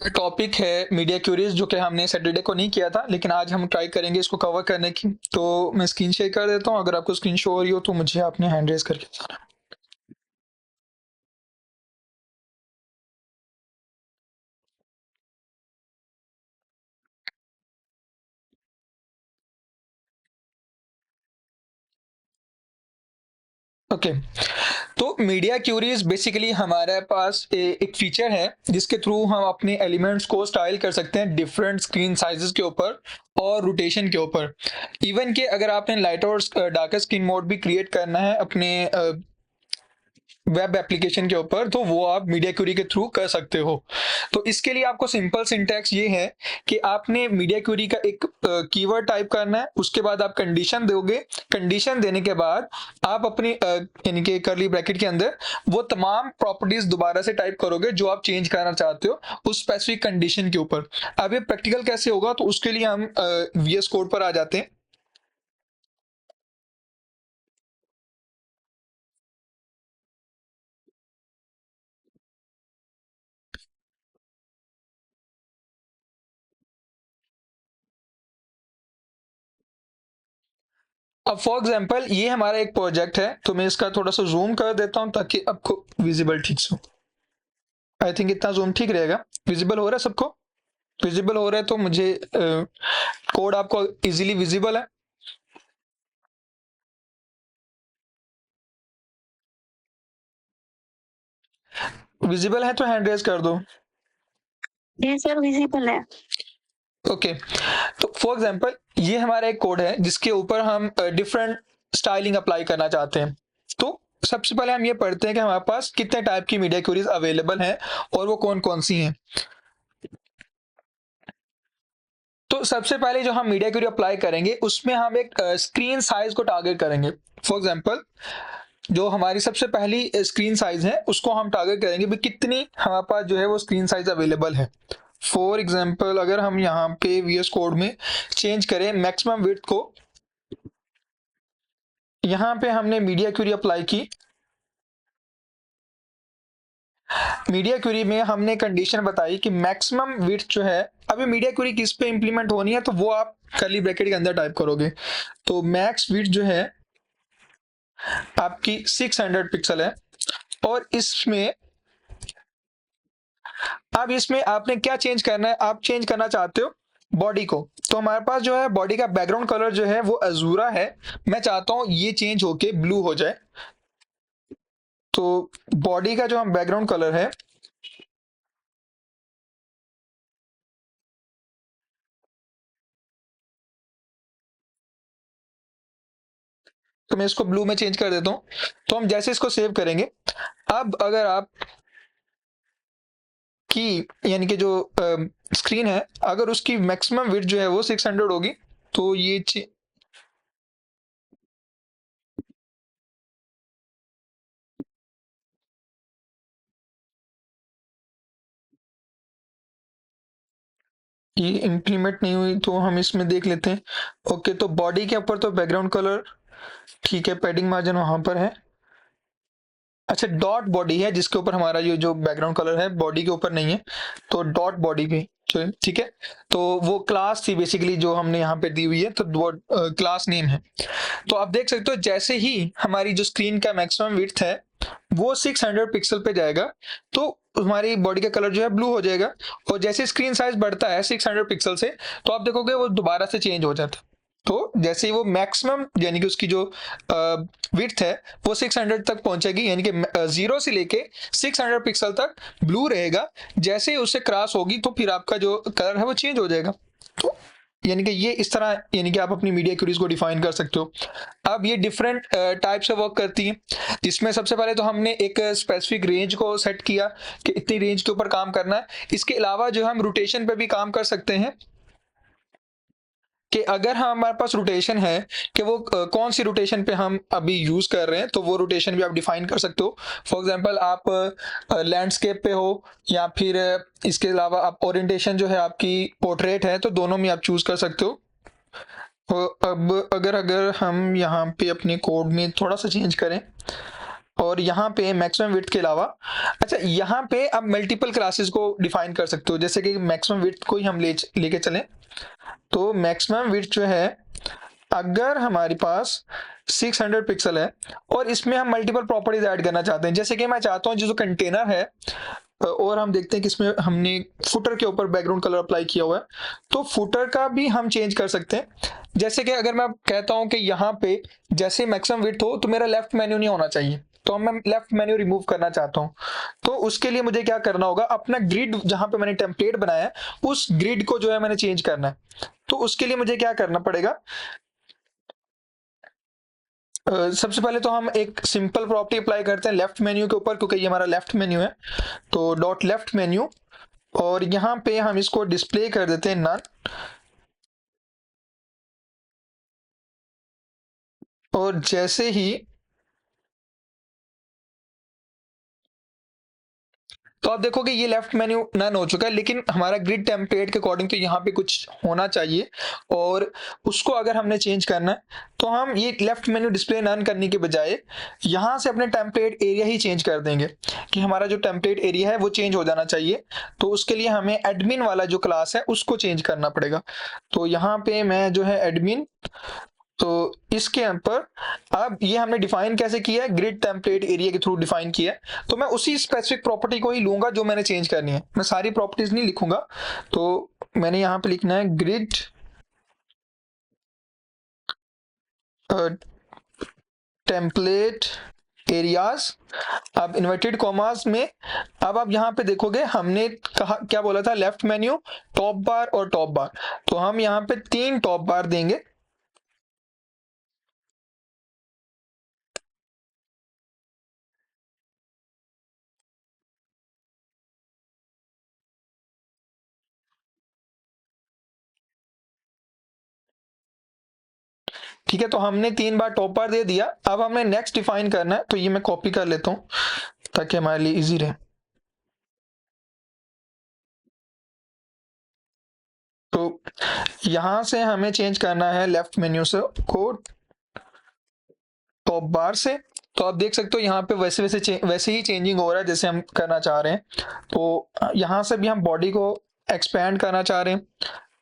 Topic है media curies जो कि हमने सैटरडे को नहीं किया था, लेकिन आज हम ट्राई करेंगे इसको कवर करने की। तो मैं स्क्रीन शेयर कर देता हूँ। अगर आपको स्क्रीन शो हो रही हो तो मुझे आपने हैंड रेज करके बताना। ओके, तो मीडिया क्यूरीज बेसिकली हमारे पास एक फीचर है जिसके थ्रू हम अपने एलिमेंट्स को स्टाइल कर सकते हैं डिफरेंट स्क्रीन साइजेस के ऊपर और रोटेशन के ऊपर। इवन कि अगर आपने लाइट और डार्कर स्क्रीन मोड भी क्रिएट करना है अपने वेब एप्लीकेशन के ऊपर, तो वो आप मीडिया क्यूरी के थ्रू कर सकते हो। तो इसके लिए आपको सिंपल सिंटैक्स ये है कि आपने मीडिया क्यूरी का एक कीवर्ड टाइप करना है, उसके बाद आप कंडीशन दोगे। कंडीशन देने के बाद आप अपनी यानी कि कर्ली ब्रैकेट के अंदर वो तमाम प्रॉपर्टीज दोबारा से टाइप करोगे जो आप चेंज करना चाहते हो उस स्पेसिफिक कंडीशन के ऊपर। अब ये प्रैक्टिकल कैसे होगा, तो उसके लिए हम वीएस कोड पर आ जाते हैं। अब फॉर एग्जांपल ये हमारा एक प्रोजेक्ट है, तो मैं इसका थोड़ा सा जूम कर देता हूं ताकि आपको विजिबल ठीक से हो। आई थिंक इतना जूम ठीक रहेगा। विजिबल हो रहा है सबको? विजिबल हो रहा है तो मुझे कोड आपको इजीली विजिबल है? विजिबल है तो हैंड रेज कर दो। जी सर, विजिबल है। ओके, तो फॉर एग्जांपल ये हमारा एक कोड है जिसके ऊपर हम डिफरेंट स्टाइलिंग अप्लाई करना चाहते हैं। तो सबसे पहले हम ये पढ़ते हैं कि हमारे पास कितने टाइप की मीडिया क्वेरीज अवेलेबल हैं और वो कौन कौन सी हैं। तो सबसे पहले जो हम मीडिया क्वेरी अप्लाई करेंगे उसमें हम एक स्क्रीन साइज को टारगेट करेंगे। फॉर एग्जांपल जो हमारी सबसे पहली स्क्रीन साइज है उसको हम टारगेट करेंगे भी कितनी हमारे पास जो है वो स्क्रीन साइज अवेलेबल है। फॉर एग्जांपल अगर हम यहाँ पे वीएस कोड में चेंज करें मैक्सिमम विड्थ को, यहाँ पे हमने मीडिया क्वेरी अप्लाई की। मीडिया क्वेरी में हमने कंडीशन बताई कि मैक्सिमम विड्थ जो है, अभी मीडिया क्वेरी किस पे इंप्लीमेंट होनी है तो वो आप कर्ली ब्रैकेट के अंदर टाइप करोगे। तो मैक्स विड्थ जो है आपकी 600 पिक्सल है। और इसमें अब इसमें आपने क्या चेंज करना है, आप चेंज करना चाहते हो बॉडी को। तो हमारे पास जो है बॉडी का बैकग्राउंड कलर जो है वो अजूरा है। मैं चाहता हूं ये चेंज होके ब्लू हो जाए। तो बॉडी का जो हम बैकग्राउंड कलर है तो मैं इसको ब्लू में चेंज कर देता हूं। तो हम जैसे इसको सेव करेंगे, अब अगर आप की यानी कि जो स्क्रीन है अगर उसकी मैक्सिमम विड्थ जो है वो 600 होगी तो ये इम्प्लीमेंट नहीं हुई तो हम इसमें देख लेते हैं। ओके, तो बॉडी के ऊपर तो बैकग्राउंड कलर ठीक है, पैडिंग मार्जिन वहां पर है। अच्छा, डॉट बॉडी है जिसके ऊपर हमारा ये जो बैकग्राउंड कलर है बॉडी के ऊपर नहीं है, तो डॉट बॉडी पे जो ठीक है। तो वो क्लास थी बेसिकली जो हमने यहाँ पे दी हुई है, तो वो क्लास नेम है। तो आप देख सकते हो जैसे ही हमारी जो स्क्रीन का मैक्सिमम विड्थ है वो 600 पिक्सल पे जाएगा तो हमारी बॉडी का कलर जो है ब्लू हो जाएगा। और जैसे स्क्रीन साइज बढ़ता है 600 पिक्सल से तो आप देखोगे वो दोबारा से चेंज हो जाता है। तो जैसे ही वो मैक्सिमम यानी कि उसकी जो विड्थ है वो 600 तक पहुंचेगी, यानी कि 0 से लेके 600 पिक्सल तक ब्लू रहेगा। जैसे ही उससे क्रॉस होगी तो फिर आपका जो कलर है वो चेंज हो जाएगा। तो यानी कि ये इस तरह यानी कि आप अपनी मीडिया क्वेरीज को डिफाइन कर सकते हो। अब ये डिफरेंट टाइप से वर्क करती हैं, जिसमें सबसे पहले तो हमने एक स्पेसिफिक रेंज को सेट किया कि इतनी रेंज के ऊपर काम करना है। इसके अलावा जो हम रोटेशन पे भी काम कर सकते हैं कि अगर हमारे पास रोटेशन है कि वो कौन सी रोटेशन पे हम अभी यूज कर रहे हैं तो वो रोटेशन भी आप डिफाइन कर सकते हो। फॉर एग्जांपल आप लैंडस्केप पे हो या फिर इसके अलावा आप ओरिएंटेशन जो है आपकी पोर्ट्रेट है, तो दोनों में आप चूज कर सकते हो। अब अगर अगर हम यहाँ पे अपने कोड में थोड़ा सा चेंज करें और यहाँ पे मैक्सिमम विड्थ के अलावा, अच्छा यहाँ पे अब मल्टीपल क्लासेस को डिफाइन कर सकते हो, जैसे कि मैक्सिमम विड्थ को ही हम लेके चलें, तो मैक्सिमम विड्थ जो है, अगर हमारे पास 600 पिक्सल है और इसमें हम मल्टीपल प्रॉपर्टीज ऐड करना चाहते हैं, जैसे कि मैं चाहता हूँ जो कंटेनर है, और हम देखते हैं कि इसमें हमने फुटर के ऊपर बैकग्राउंड कलर अप्लाई किया हुआ है, तो फुटर का भी हम चेंज कर सकते हैं। जैसे कि अगर मैं कहता हूं कि यहाँ पे जैसे मैक्सिमम विड्थ हो तो मेरा लेफ्ट मेन्यू नहीं होना चाहिए, तो मैं लेफ्ट मेन्यू रिमूव करना चाहता हूं, तो उसके लिए मुझे क्या करना होगा, अपना ग्रिड जहां पे मैंने टेम्पलेट बनाया है उस ग्रिड को जो है मैंने चेंज करना है। तो उसके लिए मुझे क्या करना पड़ेगा, सबसे पहले तो हम एक सिंपल प्रॉपर्टी अप्लाई करते हैं लेफ्ट मेन्यू के ऊपर, क्योंकि ये हमारा लेफ्ट मेन्यू है, तो डॉट लेफ्ट मेन्यू, और यहाँ पे हम इसको डिस्प्ले कर देते हैं नन, और जैसे ही, तो आप देखोगे ये लेफ्ट मेन्यू नन हो चुका है, लेकिन हमारा ग्रिड टेम्पलेट के अकॉर्डिंग तो यहाँ पे कुछ होना चाहिए, और उसको अगर हमने चेंज करना है तो हम ये लेफ्ट मेन्यू डिस्प्ले नन करने के बजाय यहाँ से अपने टेम्पलेट एरिया ही चेंज कर देंगे, कि हमारा जो टेम्पलेट एरिया है वो चेंज हो जाना चाहिए। तो उसके लिए हमें एडमिन वाला जो क्लास है उसको चेंज करना पड़ेगा। तो यहाँ पे मैं जो है एडमिन, तो इसके ऊपर अब ये हमने डिफाइन कैसे किया है, ग्रिड टेम्पलेट एरिया के थ्रू डिफाइन किया है, तो मैं उसी स्पेसिफिक प्रॉपर्टी को ही लूंगा जो मैंने चेंज करनी है, मैं सारी प्रॉपर्टीज नहीं लिखूंगा। तो मैंने यहाँ पे लिखना है ग्रिड टेम्पलेट एरियाज, अब इन्वर्टेड कॉमास में, अब आप यहाँ पे देखोगे हमने कहा क्या बोला था, लेफ्ट मेन्यू टॉप बार और टॉप बार, तो हम यहाँ पे 3 टॉप बार देंगे। ठीक है, तो हमने 3 बार टॉप बार दे दिया, अब हमें नेक्स्ट डिफाइन करना है, तो ये मैं कॉपी कर लेता हूँ ताकि हमारे लिए इजी रहे। तो यहां से हमें चेंज करना है लेफ्ट मेन्यू से को टॉप बार से, तो आप देख सकते हो यहाँ पे वैसे ही चेंजिंग हो रहा है जैसे हम करना चाह रहे हैं। तो यहाँ से भी हम बॉडी को एक्सपैंड करना चाह रहे हैं,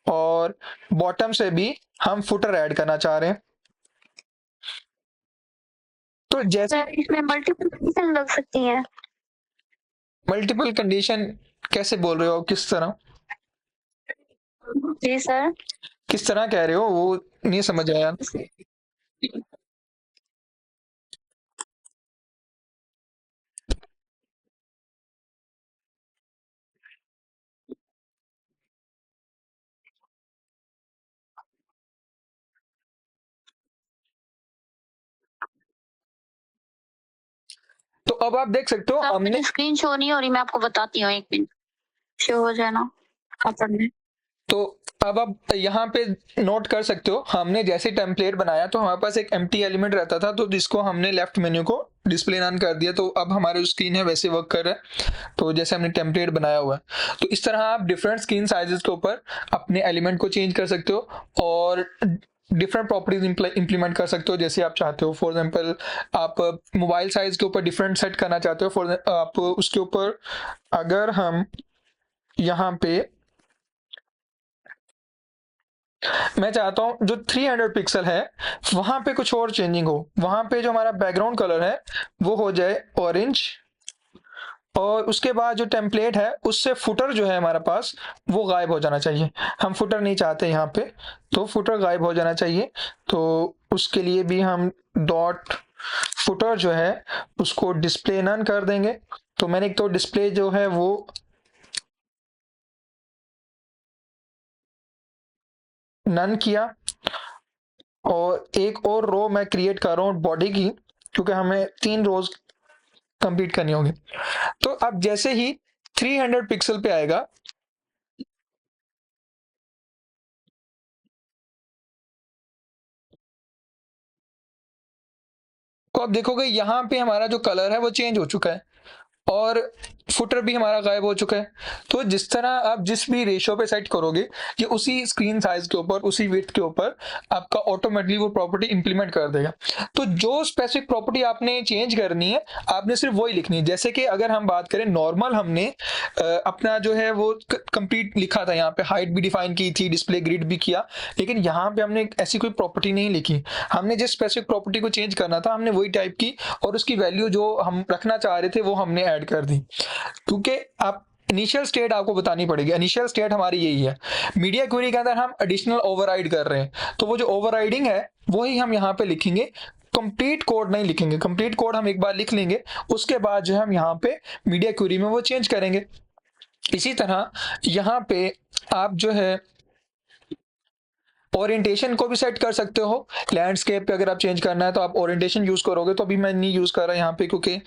और बॉटम से भी हम फुटर ऐड करना चाह रहे हैं। तो जैसे सर इसमें मल्टीपल कंडीशन लग सकती है। मल्टीपल कंडीशन कैसे बोल रहे हो, किस तरह, जी सर। किस तरह कह रहे हो, वो नहीं समझ आया। तो अब आप देख सकते हो सर हमने, मेरी स्क्रीन शो नहीं हो रही, मैं आपको बताती हूँ, एक मिनट शो हो जाए ना आप पढ़ने। तो अब आप यहाँ पे नोट कर सकते हो, हमने जैसे टेम्पलेट बनाया तो हमारे पास एक एम्प्टी एलिमेंट रहता था, तो जिसको हमने लेफ्ट मेन्यू को डिस्प्ले नन कर दिया, तो अब हमारे जो स्क्रीन है वैसे वर्क कर रहा है, तो जैसे हमने टेम्पलेट बनाया हुआ है। तो इस तरह आप डिफरेंट स्क्रीन साइजेस के ऊपर अपने एलिमेंट को चेंज कर सकते हो, और डिफरेंट प्रॉपर्टीज इंप्लीमेंट कर सकते हो जैसे आप चाहते हो। फॉर एग्जांपल आप मोबाइल साइज के ऊपर डिफरेंट सेट करना चाहते हो, फॉर आप उसके ऊपर, अगर हम यहाँ पे, मैं चाहता हूं जो 300 पिक्सल है वहां पे कुछ और चेंजिंग हो, वहां पे जो हमारा बैकग्राउंड कलर है वो हो जाए ऑरेंज, और उसके बाद जो टेम्पलेट है उससे फुटर जो है हमारा पास वो गायब हो जाना चाहिए, हम फुटर नहीं चाहते यहाँ पे, तो फुटर गायब हो जाना चाहिए। तो उसके लिए भी हम डॉट फुटर जो है उसको डिस्प्ले नन कर देंगे। तो मैंने एक तो डिस्प्ले जो है वो नन किया, और एक और रो मैं क्रिएट कर रहा हूँ बॉडी की, क्योंकि हमें 3 रोज कंप्लीट करनी होगी। तो अब जैसे ही 300 पिक्सल पे आएगा, तो आप देखोगे यहाँ पे हमारा जो कलर है वो चेंज हो चुका है, और फुटर भी हमारा गायब हो चुका है। तो जिस तरह आप जिस भी रेशियो पे सेट करोगे कि उसी स्क्रीन साइज के ऊपर, उसी विड्थ के ऊपर आपका ऑटोमेटिकली वो प्रॉपर्टी इंप्लीमेंट कर देगा। तो जो स्पेसिफिक प्रॉपर्टी आपने चेंज करनी है, आपने सिर्फ वही लिखनी है। जैसे कि अगर हम बात करें नॉर्मल, हमने अपना जो है वो कंप्लीट लिखा था, यहाँ पे हाइट भी डिफाइन की थी, डिस्प्ले ग्रिड भी किया, लेकिन यहाँ पे हमने ऐसी कोई प्रॉपर्टी नहीं लिखी। हमने जिस स्पेसिफिक प्रॉपर्टी को चेंज करना था, हमने वही टाइप की और उसकी वैल्यू जो हम रखना चाह रहे थे वो हमने ऐड कर दी। क्योंकि आप इनिशियल स्टेट आपको बतानी पड़ेगी। इनिशियल स्टेट हमारी यही है। मीडिया क्वेरी के अंदर हम एडिशनल ओवरराइड कर रहे हैं, तो वो जो ओवरराइडिंग है वही हम यहाँ पे लिखेंगे। कंप्लीट कोड नहीं लिखेंगे। कंप्लीट कोड हम एक बार लिख लेंगे, उसके बाद जो है हम यहाँ पे मीडिया क्वेरी में वो चेंज करेंगे। इसी तरह यहाँ पे आप जो है ओरिएंटेशन को भी सेट कर सकते हो। लैंडस्केप पे अगर आप चेंज करना है तो आप ओरिएंटेशन यूज करोगे। तो अभी मैं नहीं यूज कर रहा यहाँ पे, क्योंकि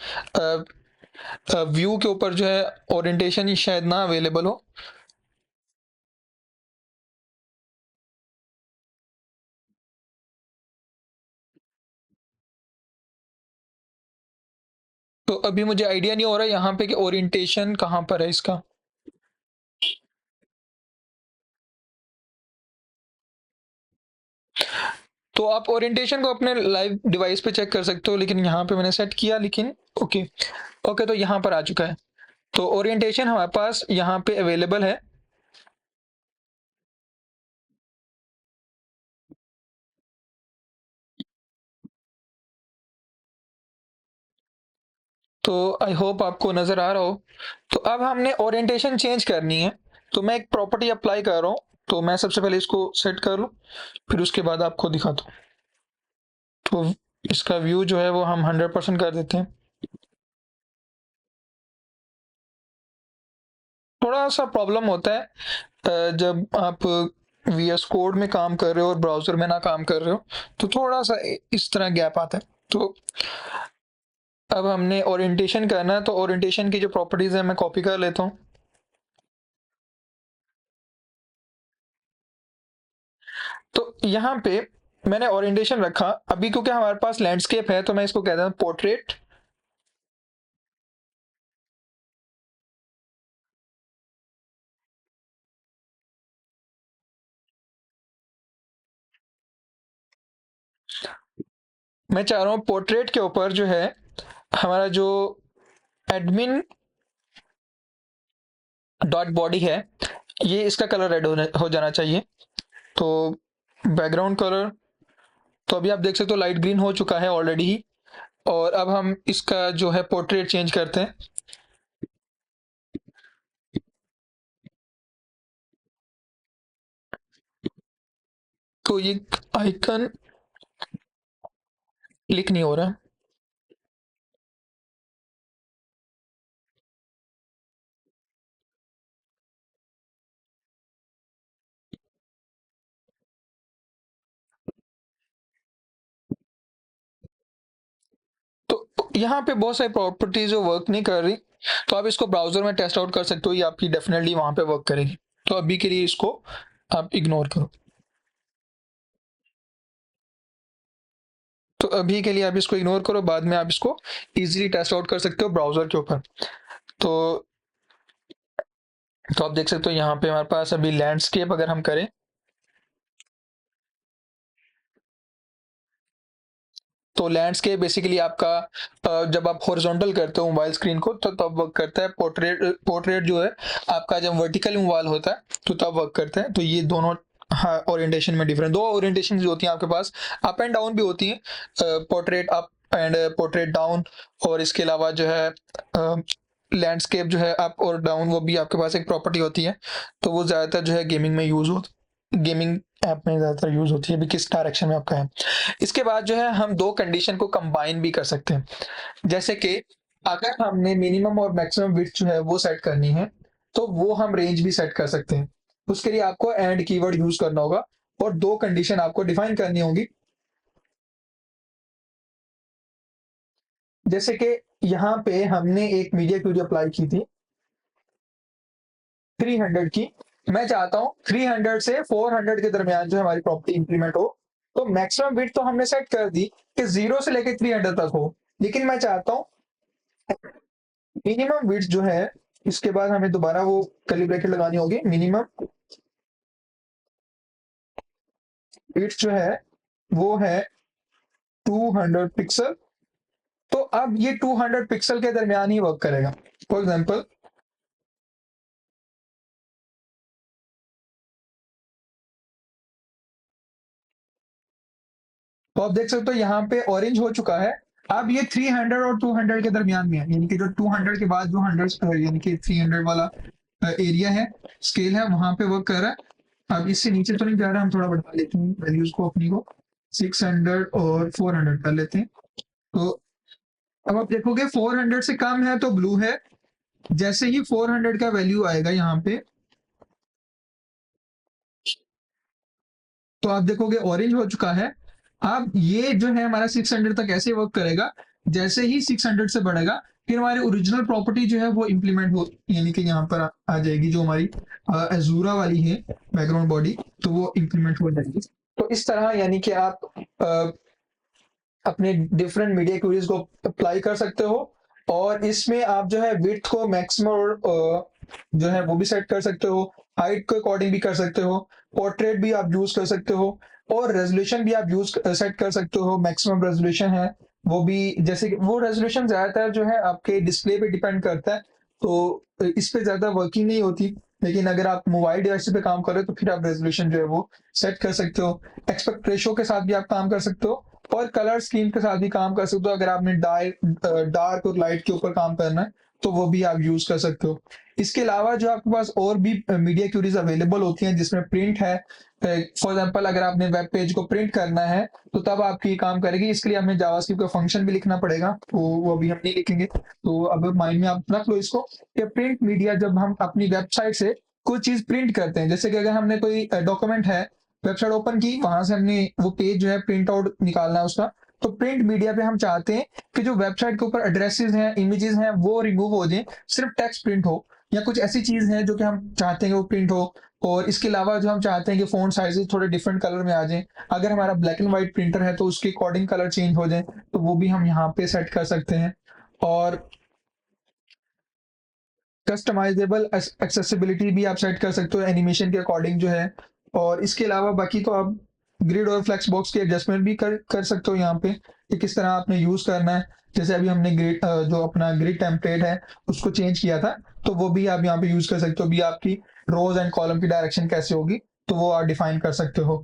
व्यू के ऊपर जो है ओरिएंटेशन ही शायद ना अवेलेबल हो। तो अभी मुझे आइडिया नहीं हो रहा यहाँ पे कि ओरिएंटेशन कहाँ पर है इसका। तो आप ओरिएंटेशन को अपने लाइव डिवाइस पे चेक कर सकते हो, लेकिन यहाँ पे मैंने सेट किया, लेकिन ओके ओके, तो यहाँ पर आ चुका है। तो ओरिएंटेशन हमारे पास यहाँ पे अवेलेबल है। तो आई होप आपको नज़र आ रहा हो। तो अब हमने ओरिएंटेशन चेंज करनी है, तो मैं एक प्रॉपर्टी अप्लाई कर रहा हूँ। तो मैं सबसे पहले इसको सेट कर लूँ, फिर उसके बाद आपको दिखाता हूँ। तो इसका व्यू जो है वो हम 100% कर देते हैं। थोड़ा सा प्रॉब्लम होता है जब आप वीएस कोड में काम कर रहे हो और ब्राउज़र में ना काम कर रहे हो, तो थोड़ा सा इस तरह गैप आता है। तो अब हमने ओरिएंटेशन करना है, तो ओरिएंटेशन की जो प्रॉपर्टीज़ है मैं कॉपी कर लेता हूँ। तो यहाँ पे मैंने ओरिएंटेशन रखा। अभी क्योंकि हमारे पास लैंडस्केप है, तो मैं इसको कहता हूँ पोर्ट्रेट। मैं चाह रहा हूँ पोर्ट्रेट के ऊपर जो है हमारा जो एडमिन डॉट बॉडी है, ये इसका कलर रेड हो जाना चाहिए। तो बैकग्राउंड कलर, तो अभी आप देख सकते हो लाइट ग्रीन हो चुका है ऑलरेडी ही। और अब हम इसका जो है पोर्ट्रेट चेंज करते हैं। तो ये आइकन क्लिक नहीं हो रहा है। तो यहाँ पे बहुत सारी प्रॉपर्टीज जो वर्क नहीं कर रही, तो आप इसको ब्राउजर में टेस्ट आउट कर सकते हो, ये आपकी डेफिनेटली वहां पे वर्क करेगी। तो अभी के लिए इसको आप इग्नोर करो। तो अभी के लिए आप इसको इग्नोर करो, बाद में आप इसको इजीली टेस्ट आउट कर सकते हो ब्राउजर के ऊपर। तो आप देख सकते हो यहाँ पे हमारे पास अभी लैंडस्केप अगर हम करें, तो लैंडस्केप बेसिकली आपका जब आप हॉरिजॉन्टल करते हो मोबाइल स्क्रीन को तो तब वर्क करता है। पोर्ट्रेट पोर्ट्रेट जो है आपका जब वर्टिकल मूव होता है तो तब वर्क करता है। तो ये दोनों हाँ ओरिएंटेशन में डिफरेंट, दो ओरिएंटेशन जो होती हैं आपके पास, अप एंड डाउन भी होती हैं, portrait up and portrait down. और इसके अलावा जो है लैंडस्केप जो है अप और डाउन, वो भी आपके पास एक प्रॉपर्टी होती है। तो वो ज़्यादातर जो है गेमिंग में यूज़ हो, गेमिंग ऐप में ज़्यादातर यूज़ होती है, अभी किस डायरेक्शन में आपका है। इसके बाद जो है हम दो कंडीशन को कंबाइन भी कर सकते हैं। जैसे कि अगर हमने मिनिमम और मैक्सिमम विड्थ जो है वो सेट करनी है, तो वो हम रेंज भी सेट कर सकते हैं। उसके लिए आपको एंड कीवर्ड यूज करना होगा और दो कंडीशन आपको डिफाइन करनी होगी। जैसे कि यहाँ पे हमने एक मीडिया क्यूरी अप्लाई की थी 300 की। मैं चाहता हूँ 300 से 400 के दरमियान जो हमारी प्रॉपर्टी इंप्लीमेंट हो। तो मैक्सिमम विड्थ तो हमने सेट कर दी कि 0 से लेकर 300 तक हो, लेकिन मैं चाहता हूँ मिनिमम विड्थ जो है, इसके बाद हमें दोबारा वो कर्ली ब्रैकेट लगानी होगी। मिनिमम विड्थ जो है वो है 200 पिक्सल। तो अब ये 200 पिक्सल के दरमियान ही वर्क करेगा। फॉर एग्जांपल तो आप देख सकते हो यहाँ पे ऑरेंज हो चुका है। अब ये 300 और 200 के दरमियान में है, यानी कि जो 200 के बाद जो 100 यानी कि 300 वाला एरिया है, स्केल है, वहां पे वर्क कर रहा है। अब इससे नीचे तो नहीं जा रहा, हम थोड़ा बढ़ा लेते हैं वैल्यूज को अपनी को, 600 और 400 कर लेते हैं। तो अब आप देखोगे 400 से कम है तो ब्लू है, जैसे ही 400 का वैल्यू आएगा यहाँ पे तो आप देखोगे ऑरेंज हो चुका है। अब ये जो है हमारा 600 तक ऐसे वर्क करेगा, जैसे ही 600 से बढ़ेगा फिर हमारी ओरिजिनल प्रॉपर्टी जो है वो इम्प्लीमेंट हो, यानी कि यहाँ पर आ जाएगी जो हमारी एजूरा वाली है बैकग्राउंड बॉडी, तो वो इम्प्लीमेंट हो जाएगी। तो इस तरह यानी कि आप अपने डिफरेंट मीडिया क्वेरीज को अप्लाई कर सकते हो, और इसमें आप जो है विड्थ को मैक्सिमम और जो है वो भी सेट कर सकते हो, हाइट के अकॉर्डिंग भी कर सकते हो, पोर्ट्रेट भी आप यूज कर सकते हो, और रेजोल्यूशन भी आप यूज सेट कर सकते हो। मैक्सिमम रेजोल्यूशन है वो भी, जैसे कि वो रेजोल्यूशन ज्यादातर जो है आपके डिस्प्ले पे डिपेंड करता है, तो इस पे ज्यादा वर्किंग नहीं होती। लेकिन अगर आप मोबाइल डिवाइस पे काम कर रहे हो तो फिर आप रेजोल्यूशन जो है वो सेट कर सकते हो। एक्सपेक्ट रेशो के साथ भी आप काम कर सकते हो, और कलर स्कीम के साथ भी काम कर सकते हो। अगर आपने डार्क और लाइट के ऊपर काम करना है तो वो भी आप यूज कर सकते हो। इसके अलावा जो आपके पास और भी मीडिया क्यूरीज अवेलेबल होती हैं जिसमें प्रिंट है, फॉर एग्जांपल अगर आपने वेब पेज को प्रिंट करना है तो तब आपकी ये काम करेगी। इसके लिए हमें जावास्क्रिप्ट का फंक्शन भी लिखना पड़ेगा, तो वो अभी हम नहीं लिखेंगे। तो अब माइंड में आप रख लो इसको कि प्रिंट मीडिया, जब हम अपनी वेबसाइट से कोई चीज प्रिंट करते हैं, जैसे कि अगर हमने कोई डॉक्यूमेंट है, वेबसाइट ओपन की, वहां से हमने वो पेज जो है प्रिंट आउट निकालना है उसका, तो प्रिंट मीडिया पे हम चाहते हैं कि जो वेबसाइट के ऊपर एड्रेसेस हैं, इमेजेस हैं, वो रिमूव हो जाए, सिर्फ टेक्स्ट प्रिंट हो, या कुछ ऐसी चीज है जो कि हम चाहते हैं कि वो प्रिंट हो। और इसके अलावा जो हम चाहते हैं कि फोन साइजेस थोड़े डिफरेंट कलर में आ जाएं, अगर हमारा ब्लैक एंड व्हाइट प्रिंटर है तो उसके अकॉर्डिंग कलर चेंज हो जाए, तो वो भी हम यहाँ पे सेट कर सकते हैं। और कस्टमाइजेबल एक्सेसिबिलिटी भी आप सेट कर सकते हो एनिमेशन के अकॉर्डिंग जो है। और इसके अलावा बाकी तो आप ग्रिड और फ्लेक्स बॉक्स की एडजस्टमेंट भी कर सकते हो यहाँ पे कि किस तरह आपने यूज करना है। जैसे अभी हमने ग्रिड जो अपना ग्रिड टेम्पलेट है उसको चेंज किया था, तो वो भी आप यहाँ पे यूज कर सकते हो। भी आपकी रोज एंड कॉलम की डायरेक्शन कैसे होगी तो वो आप डिफाइन कर सकते हो।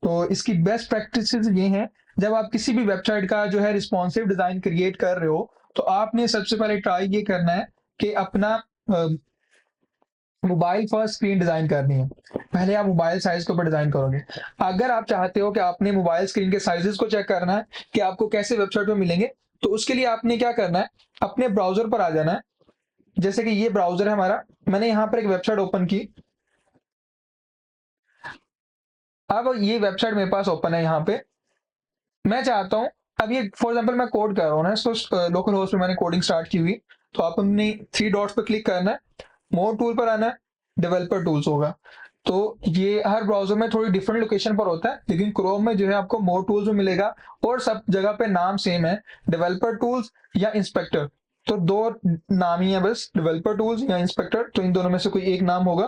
तो इसकी बेस्ट प्रैक्टिसेस ये हैं, जब आप किसी भी वेबसाइट का जो है रिस्पॉन्सिव डिजाइन क्रिएट कर रहे हो तो आपने सबसे पहले ट्राई ये करना है कि अपना मोबाइल फर्स्ट स्क्रीन डिजाइन करनी है। पहले आप मोबाइल साइज के ऊपर डिजाइन करोगे। अगर आप चाहते हो कि आपने मोबाइल स्क्रीन के साइजेस को चेक करना है कि आपको कैसे वेबसाइट पे मिलेंगे, तो उसके लिए आपने क्या करना है, अपने ब्राउजर पर आ जाना है। जैसे कि ये ब्राउजर है हमारा, मैंने यहाँ पर एक वेबसाइट ओपन की। अब ये वेबसाइट मेरे पास ओपन है यहाँ पे। मैं चाहता हूँ, अब ये फॉर एग्जांपल मैं कोड कर रहा हूँ ना, इसको लोकल होस्ट पे मैंने कोडिंग स्टार्ट की हुई। तो आप अपनी थ्री डॉट्स पे क्लिक करना है, मोर टूल पर आना है, डेवलपर टूल्स होगा। तो ये हर ब्राउजर में थोड़ी डिफरेंट लोकेशन पर होता है, लेकिन क्रोम में जो है आपको मोर टूल्स में मिलेगा, और सब जगह पे नाम सेम है, डेवलपर टूल्स या इंस्पेक्टर। तो दो नाम ही है बस, डेवलपर टूल्स या इंस्पेक्टर, तो इन दोनों में से कोई एक नाम होगा।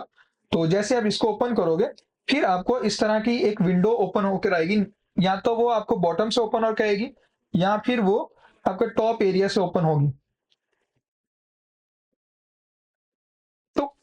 तो जैसे आप इसको ओपन करोगे फिर आपको इस तरह की एक विंडो ओपन होकर आएगी। या तो वो आपको बॉटम से ओपन होकर आएगी, या फिर वो आपके टॉप एरिया से ओपन होगी। तो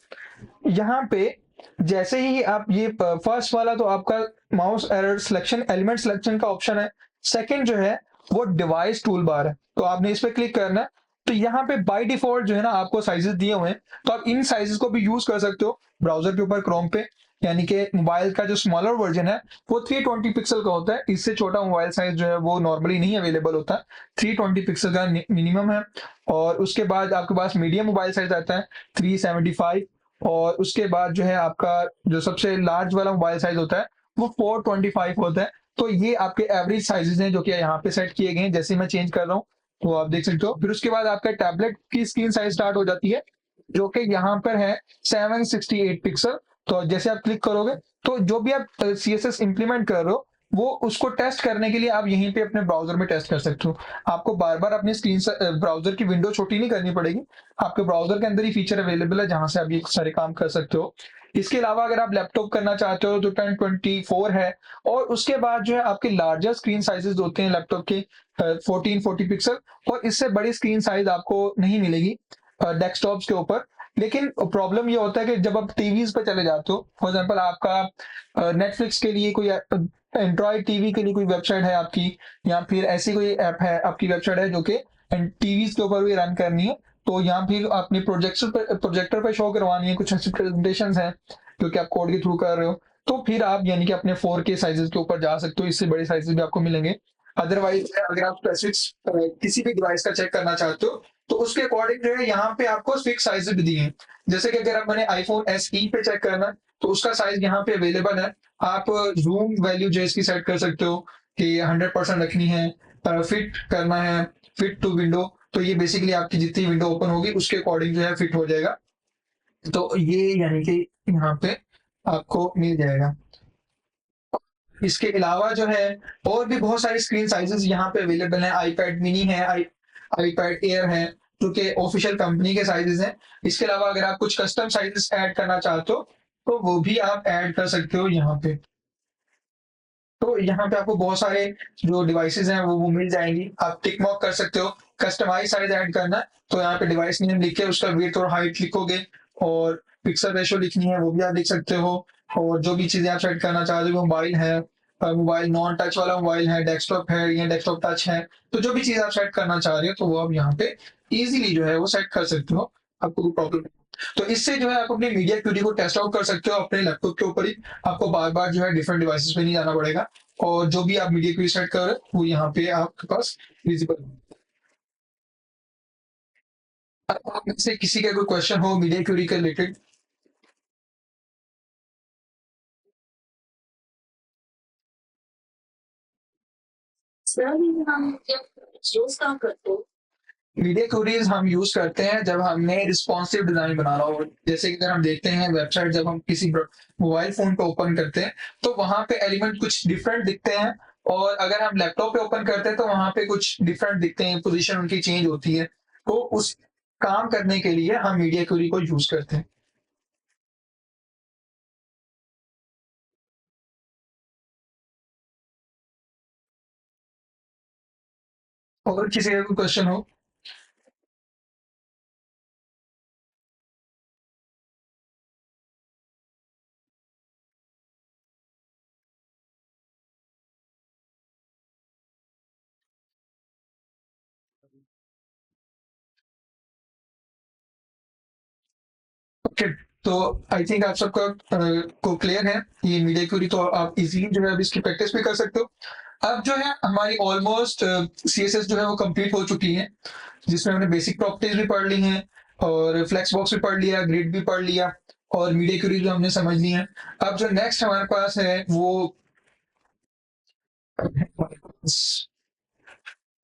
यहाँ पे जैसे ही आप ये फर्स्ट वाला तो आपका mouse error selection, element selection का ऑप्शन है। सेकंड जो है वो डिवाइस टूल बार है, तो आपने इस पे क्लिक करना है। तो यहाँ पे बाय डिफॉल्ट जो है ना आपको साइजेस दिए हुए हैं, तो आप इन साइजेस को भी यूज कर सकते हो ब्राउजर के ऊपर क्रोम पे। यानी कि मोबाइल का जो स्मॉलर वर्जन है वो 320 पिक्सल का होता है, इससे छोटा मोबाइल साइज जो है वो नॉर्मली नहीं अवेलेबल होता। 320 पिक्सल का मिनिमम है। और उसके बाद आपके पास मीडियम मोबाइल साइज आता है 375, और उसके बाद जो है आपका जो सबसे लार्ज वाला मोबाइल साइज होता है वो 425 होता है। तो ये आपके एवरेज साइजेस हैं जो कि यहाँ पे सेट किए गए हैं। जैसे मैं चेंज कर रहा हूँ तो आप देख सकते हो। फिर उसके बाद आपका टैबलेट की स्क्रीन साइज स्टार्ट हो जाती है जो कि यहाँ पर है 768 पिक्सल। तो जैसे आप क्लिक करोगे तो जो भी आप CSS इंप्लीमेंट कर रहे हो वो उसको टेस्ट करने के लिए आप यहीं पे अपने ब्राउज़र में टेस्ट कर सकते हो। आपको बार-बार अपनी स्क्रीन से ब्राउज़र की विंडो छोटी नहीं करनी पड़ेगी। आपके ब्राउज़र के अंदर ही फीचर अवेलेबल है जहाँ से आप ये सारे काम कर सकते हो। इसके अलावा अगर आप लैपटॉप करना चाहते हो तो 1024 है और उसके बाद जो है आपके लार्जर स्क्रीन साइज़ेज़ होते हैं लैपटॉप के 1440 पिक्सल और इससे बड़ी स्क्रीन साइज़ आपको नहीं मिलेगी डेस्कटॉप्स के ऊपर। लेकिन प्रॉब्लम ये होता है कि जब आप टीवीज़ पे चले जाते हो, फॉर एग्ज़ाम्पल आपका नेटफ्लिक्स के लिए कोई एंड्रॉयड टीवी के लिए कोई वेबसाइट है आपकी या फिर ऐसी कोई ऐप है आपकी वेबसाइट है जो कि टीवीज़ के ऊपर भी रन करनी है, तो या फिर अपनी प्रोजेक्टर पे शो करवानी है, कुछ ऐसी प्रेज़ेंटेशंस हैं, जो कि आप कोड के थ्रू कर रहे हो, तो फिर आप यानी कि अपने 4K साइज़ेज़ के ऊपर जा सकते हो, इससे बड़े साइज़ेज़ भी आपको मिलेंगे। अदरवाइज़ अगर आप स्पेसिफ़िक्स किसी भी डिवाइस का चेक करना चाहते हो, तो उसके अकॉर्डिंग जो है यहाँ पे आपको फिक्स साइज़ भी दिए हैं। जैसे कि अगर आप मैंने iPhone SE पे चेक करना है, तो उसका साइज़ यहाँ पे अवेलेबल है। आप ज़ूम वैल्यू जो है इसकी सेट कर सकते हो कि 100% रखनी है, फिट करना है, फिट टू विंडो, तो ये बेसिकली आपकी जितनी विंडो ओपन होगी उसके अकॉर्डिंग जो है फिट हो जाएगा। तो ये यानी कि यहाँ पे आपको मिल जाएगा। इसके अलावा जो है और भी बहुत सारी स्क्रीन साइज़ेज़ यहाँ पे अवेलेबल हैं, आईपैड मिनी है, आईपैड एयर है, जो कि ऑफ़िशियल कंपनी के साइज़ेज़ हैं। इसके अलावा अगर आप कुछ कस्टम साइज़ेज़ ऐड करना चाहते हो, तो वो भी आप ऐड कर सकते हो यहाँ पे। तो यहाँ पे आपको बहुत सारे जो डिवाइसेज़ हैं वो मिल जाएँगी। आप टिक मार्क कर सकते हो, कस्टमाइज़ साइज़ ऐड करना है, तो यहाँ पे डिवाइस नेम लिख के उसका विड्थ और हाइट लिखोगे और पिक्सल रेशियो लिखनी है वो भी आप लिख सकते हो और जो भी चीज़ें आप सेट करना चाहते हो मोबाइल है मोबाइल नॉन टच वाला मोबाइल है, डेस्कटॉप है या डेस्कटॉप टच है, तो जो भी चीज़ आप सेट करना चाह रहे हो तो वो आप यहाँ पे ईज़िली जो है वो सेट कर सकते हो, आपको कोई प्रॉब्लम नहीं। तो इससे जो है आप अपनी मीडिया क्यूरी को टेस्ट आउट कर सकते हो अपने लैपटॉप के ऊपर ही, आपको बार-बार जो है डिफरेंट डिवाइसेज़ पे नहीं जाना पड़ेगा। और जो भी आप मीडिया क्यूरी सेट कर रहे हो वो यहाँ पे आपके पास विजिबल है। अब आप में से किसी का कोई क्वेश्चन हो मीडिया क्यूरी के रिलेटेड? सर हम जब यूज़ काम करते हो मीडिया क्यूरीज हम यूज करते हैं जब हमने रिस्पॉन्सिव डिजाइन बनाना हो। जैसे कि अगर हम देखते हैं वेबसाइट जब हम किसी मोबाइल फोन पे ओपन करते हैं तो वहां पे एलिमेंट कुछ डिफरेंट दिखते हैं और अगर हम लैपटॉप पे ओपन करते हैं तो वहां पे कुछ डिफरेंट दिखते हैं, पोजीशन उनकी चेंज होती है। तो उस काम करने के लिए हम मीडिया क्यूरी को यूज करते हैं। और किसी का कोई क्वेश्चन हो? ओके, तो आई थिंक आप सबका को क्लियर है। ये मीडिया क्यूरी तो आप इजीली जो है अब इसकी प्रैक्टिस भी कर सकते हो। अब जो है हमारी ऑलमोस्ट सीएसएस जो है वो कंप्लीट हो चुकी है, जिसमें हमने बेसिक प्रॉपर्टीज भी पढ़ ली हैं और फ्लेक्स बॉक्स भी पढ़ लिया, ग्रिड भी पढ़ लिया और मीडिया क्यूरी जो हमने समझ ली है। अब जो नेक्स्ट हमारे पास है वो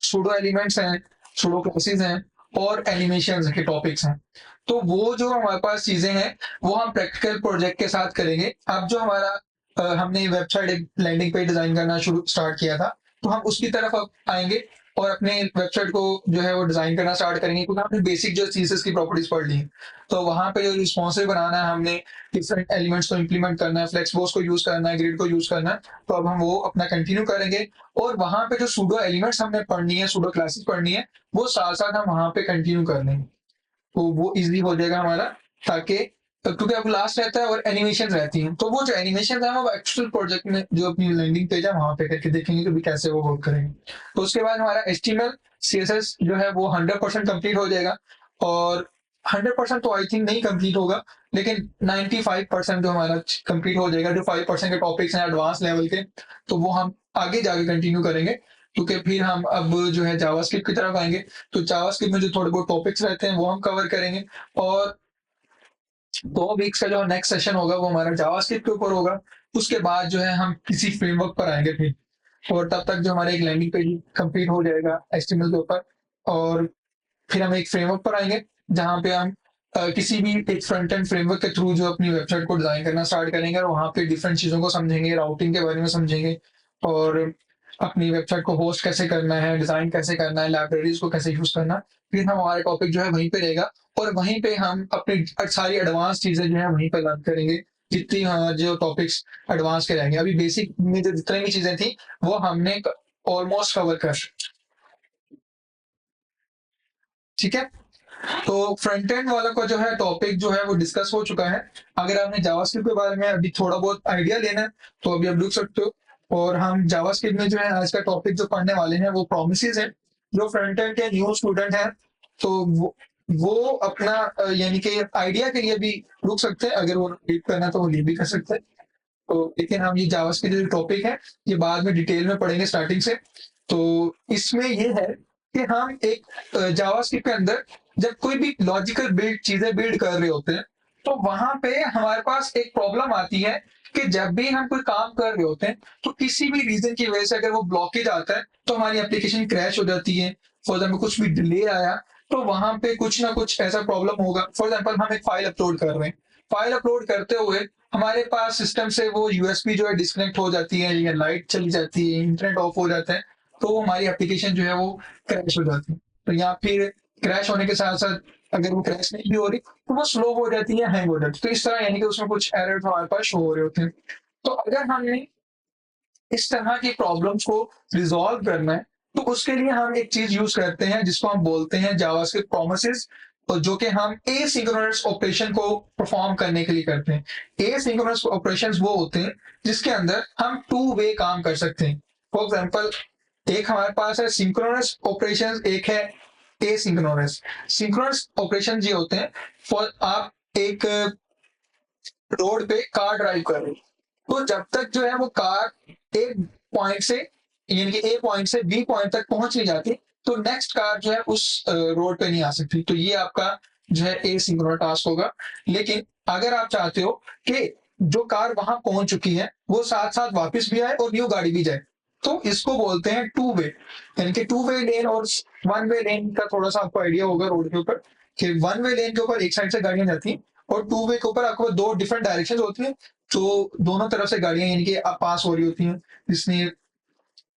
सूडो एलिमेंट्स हैं, सूडो क्लासेस हैं और एनिमेशंस के टॉपिक्स हैं। तो वो जो हमारे पास चीज़ें हैं, वो हम प्रैक्टिकल प्रोजेक्ट के साथ करेंगे। अब जो हमारा हमने वेबसाइट एक लैंडिंग पेज डिज़ाइन करना शुरू स्टार्ट किया था, तो हम उसकी तरफ अब आएँगे और अपने वेबसाइट को जो है वो डिज़ाइन करना स्टार्ट करेंगे क्योंकि हमने बेसिक जो सीएसएस की प्रॉपर्टीज़ पढ़ ली हैं। तो वहाँ पे जो रिस्पॉन्सिव बनाना है हमने, डिफरेंट एलिमेंट्स को इम्प्लीमेंट करना है, फ्लेक्सबॉक्स को यूज़ करना है, ग्रिड को यूज़ करना है, तो अब हम वो अपना कंटिन्यू करेंगे और वहाँ पे जो सूडो एलिमेंट्स हमने पढ़नी है, सूडो क्लासेस पढ़नी है, वो साथ-साथ हम वहाँ पे कंटिन्यू कर लेंगे। तो वो ईज़िली हो जाएगा हमारा, ताकि क्योंकि अब लास्ट रहता है और एनिमेशंस रहती हैं। तो वो जो एनिमेशंस हैं वो एक्चुअल प्रोजेक्ट में जो अपनी लैंडिंग पेज है वहाँ पे करके देखेंगे कि भी कैसे वो वर्क करेंगे। तो उसके बाद हमारा एचटीएमएल, सीएसएस जो है वो 100% कंप्लीट हो जाएगा और 100% तो आई थिंक नहीं कंप्लीट होगा, लेकिन 95% जो हमारा कंप्लीट हो जाएगा। जो 5% के टॉपिक्स हैं एडवांस लेवल के, तो वो हम आगे जाके कंटिन्यू करेंगे क्योंकि फिर हम अब जो है जावास्क्रिप्ट की तरफ आएँगे। तो जावास्क्रिप्ट में जो थोड़े बहुत टॉपिक्स रहते हैं वो हम कवर करेंगे और 2 वीक्स का जो नेक्स्ट सेशन होगा वो हमारा जावास्क्रिप्ट के ऊपर होगा। उसके बाद जो है हम किसी फ्रेमवर्क पर आएँगे फिर और तब तक जो हमारा एक लैंडिंग पेज कंप्लीट हो जाएगा एचटीएमएल के ऊपर और फिर हम एक फ्रेमवर्क पर आएँगे जहाँ पे हम किसी भी एक फ्रंट एंड फ्रेमवर्क के थ्रू जो अपनी वेबसाइट को डिज़ाइन करना स्टार्ट करेंगे और वहाँ पे डिफरेंट चीज़ों को समझेंगे, राउटिंग के बारे में समझेंगे और अपनी वेबसाइट को होस्ट कैसे करना है, डिज़ाइन कैसे करना है, लाइब्रेरीज़ को कैसे यूज़ करना। फिर हमारा टॉपिक जो है वहीं पे रहेगा और वहीं पे हम अपनी सारी एडवांस चीज़ें जो है वहीं पे लर्न करेंगे। जितनी जो टॉपिक्स एडवांस के रहेंगे। अभी बेसिक में जो जितनी भी चीज़ें थी वो हमने ऑलमोस्ट कवर कर, ठीक है? तो फ्रंट एंड वाला का जो है टॉपिक जो है वो डिस्कस हो चुका है। अगर आपने जावास्क्रिप्ट के बारे में अभी थोड़ा बहुत आइडिया लेना है तो अभी आप रुक सकते हो। और हम जावास्क्रिप्ट में जो है आज का टॉपिक जो पढ़ने वाले हैं वो प्रोमिसेस है। जो फ्रंट एंड के न्यू स्टूडेंट हैं तो वो अपना यानी कि आइडिया के लिए भी रुक सकते हैं। अगर वो रीड करना तो वो रीड भी कर सकते हैं। तो लेकिन हम ये जावास्क्रिप्ट जो टॉपिक है ये बाद में डिटेल में पढ़ेंगे स्टार्टिंग से। तो इसमें ये है कि हम एक जावास्क्रिप्ट के अंदर जब कोई भी लॉजिकल बिल्ड चीजें बिल्ड कर रहे होते हैं तो वहां पे हमारे पास एक प्रॉब्लम आती है कि जब भी हम कोई काम कर रहे होते हैं तो किसी भी रीजन की वजह से अगर वो ब्लॉकेज आता है तो हमारी एप्लीकेशन क्रैश हो जाती है। फॉर एग्जाम्पल कुछ भी डिले आया तो वहां पे कुछ ना कुछ ऐसा प्रॉब्लम होगा। फॉर एग्जाम्पल हम एक फाइल अपलोड कर रहे हैं, फाइल अपलोड करते हुए हमारे पास सिस्टम से वो यूएसबी जो है डिस्कनेक्ट हो जाती है या लाइट चली जाती है, इंटरनेट ऑफ हो जाता है तो हमारी एप्लीकेशन जो है वो क्रैश हो जाती है। तो या फिर क्रैश होने के साथ साथ अगर वो क्रैश नहीं भी हो रही तो वो स्लो हो जाती है, हैंग हो जाती है। तो इस तरह यानी कि उसमें कुछ एरर हमारे पास शो हो रहे होते हैं। तो अगर हमने इस तरह की प्रॉब्लम्स को रिजॉल्व करना है तो उसके लिए हम एक चीज यूज करते हैं जिसको हम बोलते हैं जावास्क्रिप्ट प्रोमिसेस, और जो कि हम एसिंक्रोनस ऑपरेशन को परफॉर्म करने के लिए करते हैं। एसिंक्रोनस ऑपरेशंस वो होते हैं जिसके अंदर हम टू वे काम कर सकते हैं। फॉर एग्जांपल एक हमारे पास है सिंक्रोनस ऑपरेशंस, एक है एसिंक्रोनस। सिंक्रोनस ऑपरेशन ये होते हैं फॉर आप एक रोड पे कार ड्राइव कर रहे हो तो जब तक जो है वो कार एक पॉइंट से यानी कि ए पॉइंट से बी पॉइंट तक पहुंच नहीं जाती तो नेक्स्ट कार जो है उस रोड पे नहीं आ सकती। तो ये आपका जो है ए सिंक्रोनस टास्क होगा। लेकिन अगर आप चाहते हो कि जो कार वहां पहुंच चुकी है वो साथ साथ वापस भी आए और न्यू गाड़ी भी जाए तो इसको बोलते हैं टू वे। यानी कि टू वे लेन और वन वे लेन का थोड़ा सा आपको आइडिया होगा रोड के ऊपर कि वन वे लेन के ऊपर एक साइड से गाड़ियां जाती हैं और टू वे के ऊपर आपको दो डिफरेंट डायरेक्शन होती हैं तो दोनों तरफ से गाड़ियां यानी कि आप पास हो रही होती हैं। जिसने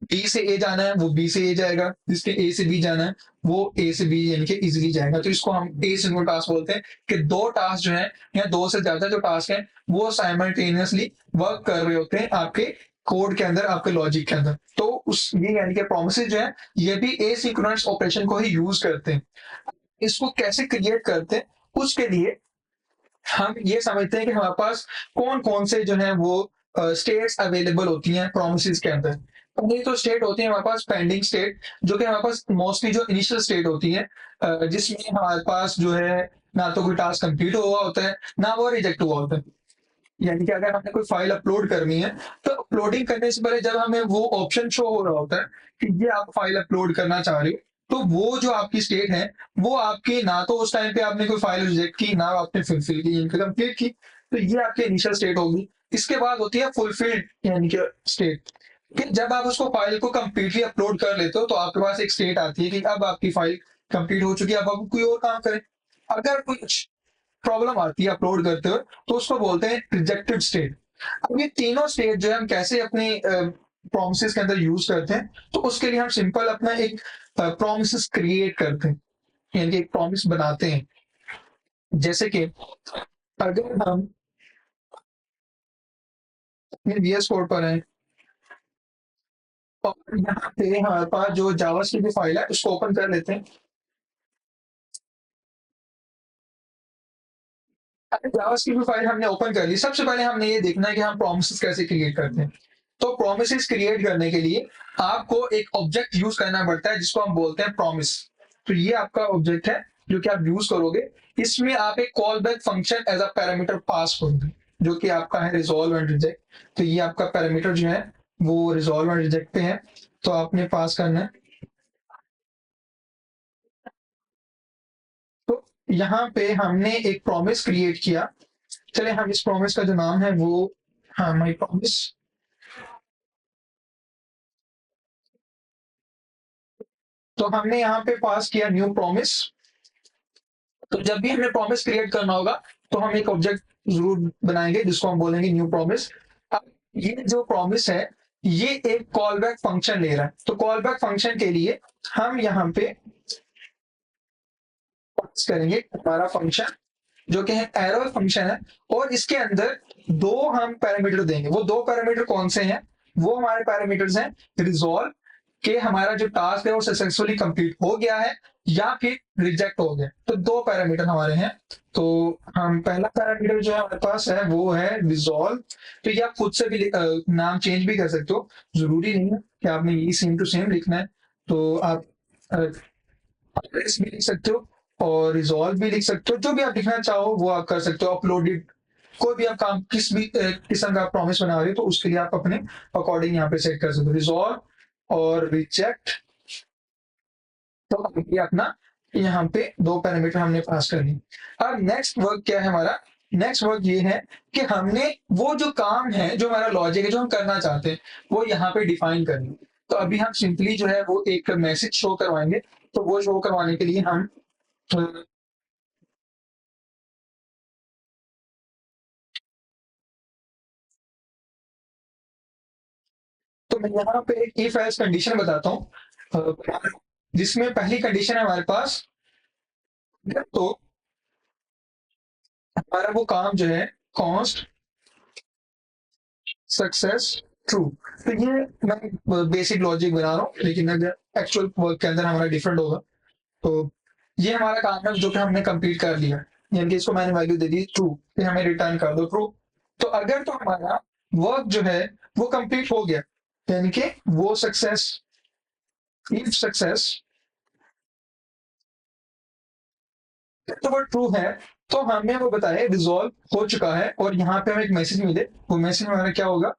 बी से ए जाना है वो बी से ए जाएगा, जिसके ए से बी जाना है वो ए से बी यानी कि इजीली जाएगा। तो इसको हम ए सिंगल टास्क बोलते हैं कि दो टास्क जो है या दो से ज्यादा जो टास्क है वो साइमल्टेनियसली वर्क कर रहे होते हैं आपके कोड के अंदर, आपके लॉजिक के अंदर। तो उस ये यानी कि प्रोमिसेस जो है ये भी एसिंक्रोनस ऑपरेशन को ही यूज करते हैं। इसको कैसे क्रिएट करते हैं उसके लिए हम ये समझते हैं कि हमारे पास कौन कौन से जो है वो स्टेट्स अवेलेबल होती हैं प्रोमिसेस के अंदर। पहली तो स्टेट होती है हमारे पास पेंडिंग स्टेट, जो कि हमारे पास मोस्टली जो इनिशियल स्टेट होती है जिसमें हमारे पास जो है ना तो कोई टास्क कंप्लीट हुआ होता है ना वो रिजेक्ट हुआ होता है। यानी कि अगर हमने कोई फाइल अपलोड करनी है तो अपलोडिंग करने से पहले जब हमें वो ऑप्शन शो हो रहा होता है कि ये आप फाइल अपलोड करना चाह रहे हो तो वो जो आपकी स्टेट है वो आपकी ना तो उस टाइम पे आपने कोई फाइल रिजेक्ट की ना आपने फुलफिल की यानी कंप्लीट की। तो ये आपकी इनिशियल स्टेट होगी। इसके बाद होती है फुलफिल्ड यानी कि स्टेट कि जब आप उसको फाइल को कंप्लीटली अपलोड कर लेते हो तो आपके पास एक स्टेट आती है कि अब आपकी फाइल कंप्लीट हो चुकी है, अब आप कोई और काम करें। अगर कुछ प्रॉब्लम आती है अपलोड करते हुए तो उसको बोलते हैं रिजेक्टेड स्टेट। अब ये तीनों स्टेट जो है हम कैसे अपने प्रोमिसेस के अंदर यूज करते हैं तो उसके लिए हम सिंपल अपना एक प्रोमिसेस क्रिएट करते हैं यानी कि एक प्रॉमिस बनाते हैं। जैसे कि अगर हम अपने वीएस कोड पर हैं और यहाँ पे हमारे पास जो जावास्क्रिप्ट की फाइल है उसको ओपन कर लेते हैं। जावास्क्रिप्ट फाइल हमने ओपन कर ली, सबसे पहले हमने ये देखना है कि हम प्रोमिसेस कैसे क्रिएट करते हैं। तो प्रोमिसेस क्रिएट करने के लिए आपको एक ऑब्जेक्ट यूज करना पड़ता है जिसको हम बोलते हैं प्रॉमिस। तो ये आपका ऑब्जेक्ट है जो कि आप यूज करोगे। इसमें आप एक call back function as a parameter pass करोगे जो कि आपका है रिजॉल्व एंड रिजेक्ट। तो ये आपका पैरामीटर जो है वो रिजॉल्व एंड रिजेक्ट पे है तो आपने पास करना है। तो यहाँ पे हमने एक प्रॉमिस क्रिएट किया। चले हम इस प्रॉमिस का जो नाम है वो, हाँ, माई प्रॉमिस। तो हमने यहाँ पे पास किया न्यू प्रॉमिस। तो जब भी हमें प्रॉमिस क्रिएट करना होगा तो हम एक ऑब्जेक्ट जरूर बनाएंगे जिसको हम बोलेंगे न्यू प्रॉमिस। अब ये जो प्रॉमिस है ये एक कॉल बैक फंक्शन ले रहा है। तो कॉल बैक फंक्शन के लिए हम यहाँ पे पास करेंगे हमारा फंक्शन जो कि है एरो फंक्शन है, और इसके अंदर दो हम पैरामीटर देंगे। वो दो पैरामीटर कौन से हैं? वो हमारे पैरामीटर्स हैं रिजॉल्व के हमारा जो टास्क है वो सक्सेसफुली कंप्लीट हो गया है या फिर रिजेक्ट हो गया। तो दो पैरामीटर हमारे हैं। तो हम पहला पैरामीटर जो है हमारे पास है वो है रिजॉल्व। तो ये आप खुद से भी नाम चेंज भी कर सकते हो, जरूरी नहीं है कि आपने ये सेम टू सेम लिखना है। तो आप एड्रेस भी लिख सकते हो और रिजॉल्व भी लिख सकते हो, जो भी आप लिखना चाहो वो आप कर सकते हो। अपलोडेड कोई भी आप काम किस भी किस्म का प्रॉमिस बना रहे हो तो उसके लिए आप अपने अकॉर्डिंग यहाँ पे सेट कर सकते हो रिजॉल्व और रिजेक्ट। तो ये अपना यहाँ पे दो पैरामीटर हमने पास कर दी। अब नेक्स्ट वर्क क्या है हमारा? नेक्स्ट वर्क ये है कि हमने वो जो काम है, जो हमारा लॉजिक है, जो हम करना चाहते हैं वो यहाँ पे डिफाइन करनी। तो अभी हम सिंपली जो है वो एक मैसेज शो करवाएंगे। तो वो शो करवाने के लिए हम तो मैं यहाँ पे एक इफ एल्स कंडीशन बताता हूँ, जिसमें पहली कंडीशन है हमारे पास तो हमारा वो काम जो है कॉन्स्ट सक्सेस ट्रू। तो ये मैं बेसिक लॉजिक बना रहा हूँ, लेकिन अगर एक्चुअल वर्क के अंदर हमारा डिफरेंट होगा। तो ये हमारा काम है जो कि हमने कंप्लीट कर लिया, यानी कि इसको मैंने वैल्यू दे दी ट्रू, फिर हमें रिटर्न कर दो ट्रू। तो अगर तो हमारा वर्क जो है वो कंप्लीट हो गया, यानी कि वो सक्सेस, इफ सक्सेस तो वो ट्रू है, तो हमें वो बताए रिजॉल्व हो चुका है और यहाँ पे हमें एक मैसेज मिले। वो मैसेज में हमारा क्या होगा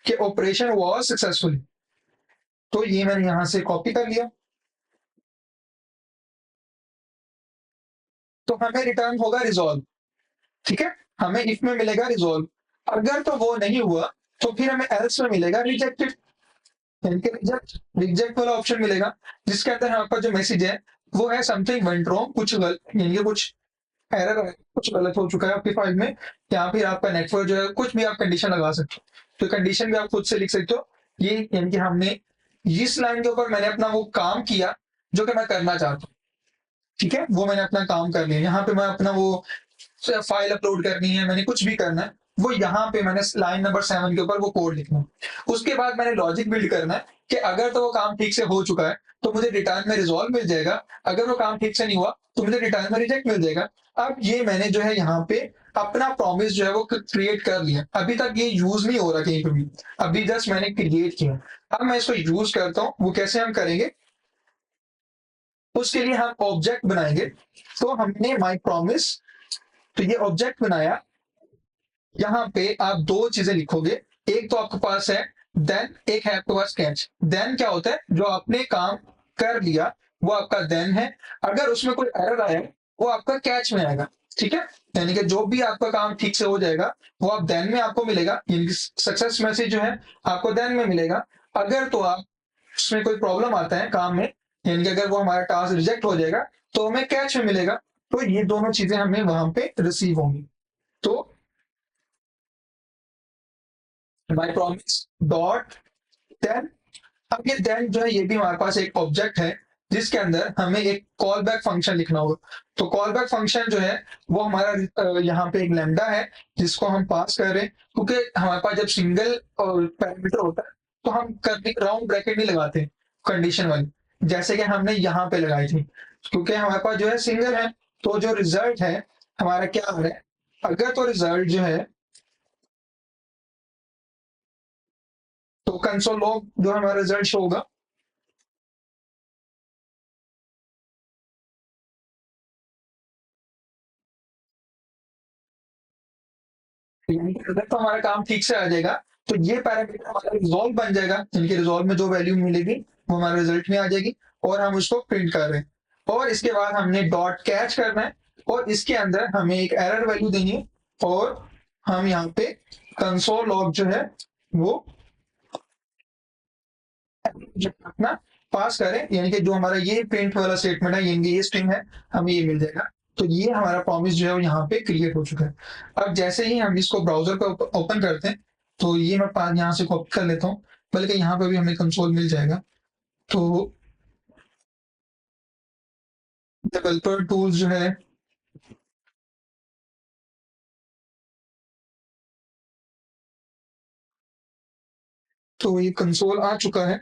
कि ऑपरेशन वॉज सक्सेसफुल। तो ये मैंने यहाँ से कॉपी कर लिया। तो हमें रिटर्न होगा रिजॉल्व, ठीक है, हमें इफ में मिलेगा रिजॉल्व। अगर तो वो नहीं हुआ तो फिर हमें एल्स में मिलेगा रिजेक्टेड, यानी कि रिजेक्ट रिजेक्ट वाला ऑप्शन मिलेगा, जिसके अंदर आपका जो मैसेज है वो है समथिंग वेंट रॉन्ग, कुछ गलत, यानी कि कुछ एरर है, कुछ गलत हो चुका है आपकी फाइल में, या फिर आपका नेटवर्क जो है, कुछ भी आप कंडीशन लगा सकते हो। तो कंडीशन भी आप खुद से लिख सकते हो। ये यानी कि हमने इस लाइन के ऊपर मैंने अपना वो काम किया जो कि मैं करना चाहता हूँ, ठीक है, वो मैंने अपना काम कर लिया। यहाँ पे मैं अपना वो फाइल अपलोड करनी है, मैंने कुछ भी करना है, वो यहाँ पे मैंने लाइन नंबर 7 के ऊपर वो कोड लिखना है। उसके बाद मैंने लॉजिक बिल्ड करना है कि अगर तो वो काम ठीक से हो चुका है तो मुझे रिटर्न में रिजॉल्व मिल जाएगा, अगर वो काम ठीक से नहीं हुआ तो मुझे रिटर्न में रिजेक्ट मिल जाएगा। अब ये मैंने जो है यहाँ पे अपना प्रॉमिस जो है वो क्रिएट कर लिया। अभी तक ये यूज नहीं हो रहा कहीं पे भी, अभी जस्ट मैंने क्रिएट किया। अब मैं इसको यूज करता हूँ, वो कैसे हम करेंगे उसके लिए हम ऑब्जेक्ट बनाएंगे। तो हमने माई प्रॉमिस, तो ये ऑब्जेक्ट बनाया। यहाँ पे आप दो चीजें लिखोगे, एक तो आपके पास है देन, एक है आपके पास कैच। देन क्या होता है, जो आपने काम कर लिया वो आपका देन है, अगर उसमें कोई एरर आया वो आपका कैच में आएगा, ठीक है। यानी कि जो भी आपका काम ठीक से हो जाएगा वो आप देन में आपको मिलेगा, यानी कि सक्सेस मैसेज जो है आपको देन में मिलेगा। अगर तो आप उसमें कोई प्रॉब्लम आता है काम में, यानी कि अगर वो हमारा टास्क रिजेक्ट हो जाएगा तो हमें कैच में मिलेगा। तो ये दोनों चीजें हमें वहां पे रिसीव होंगी। तो माई प्रॉमिस डॉट देन। अब ये देन जो है ये भी हमारे पास एक ऑब्जेक्ट है जिसके अंदर हमें एक कॉल बैक फंक्शन लिखना होगा। तो कॉल बैक फंक्शन जो है वो हमारा यहाँ पे एक लैम्डा है जिसको हम पास कर रहे हैं, क्योंकि हमारे पास जब सिंगल पैरामीटर होता है तो हम राउंड ब्रैकेट नहीं लगाते कंडीशन वाली, जैसे कि हमने यहाँ पे लगाई थी। क्योंकि हमारे पास जो है सिंगल है, तो जो रिजल्ट है हमारा क्या आ रहा है, अगर तो रिजल्ट जो है तो कंसोल लॉग जो हमारा रिजल्ट शो होगा। अगर तो हमारा काम ठीक से आ जाएगा तो ये पैरामीटर हमारा रिजॉल्व बन जाएगा, यानी कि रिजॉल्व में जो वैल्यू मिलेगी वो हमारे रिजल्ट में आ जाएगी और हम उसको प्रिंट कर रहे हैं। और इसके बाद हमने डॉट कैच करना है और इसके अंदर हमें एक एरर वैल्यू देनी है, और हम यहाँ पे कंसोल लॉग जो है वो अपना पास करें, यानी कि जो हमारा ये प्रिंट वाला स्टेटमेंट है, यानी कि ये स्ट्रिंग है, हमें ये मिल जाएगा। तो ये हमारा प्रॉमिस जो है वो यहाँ पे क्रिएट हो चुका है। अब जैसे ही हम इसको ब्राउजर पर ओपन करते हैं तो ये मैं यहाँ से कॉपी कर लेता हूँ, बल्कि यहाँ पे भी हमें कंसोल मिल जाएगा। तो डेवलपर टूल्स जो है, तो ये कंसोल आ चुका है।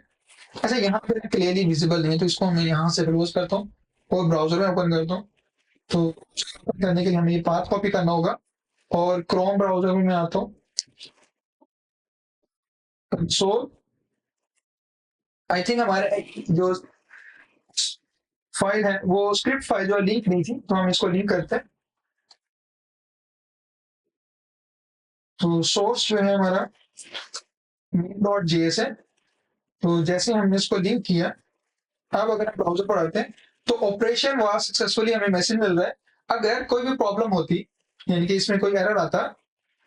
अच्छा, यहाँ पे क्लियरली विजिबल नहीं है, तो इसको मैं यहाँ से क्लोज करता हूँ और ब्राउजर में ओपन करता हूँ। तो open करने के लिए हमें ये पाथ कॉपी करना होगा और क्रोम ब्राउजर में मैं आता हूँ। कंसोल, आई थिंक हमारे जो फाइल है वो स्क्रिप्ट फाइल जो लिंक नहीं थी, तो हम इसको लिंक करते हैं। तो सोर्स जो है हमारा main.js है। तो जैसे हमने इसको लिंक किया, अब अगर हम ब्राउजर पर आते हैं तो ऑपरेशन हुआ सक्सेसफुली, हमें मैसेज मिल रहा है। अगर कोई भी प्रॉब्लम होती, यानी कि इसमें कोई एरर आता,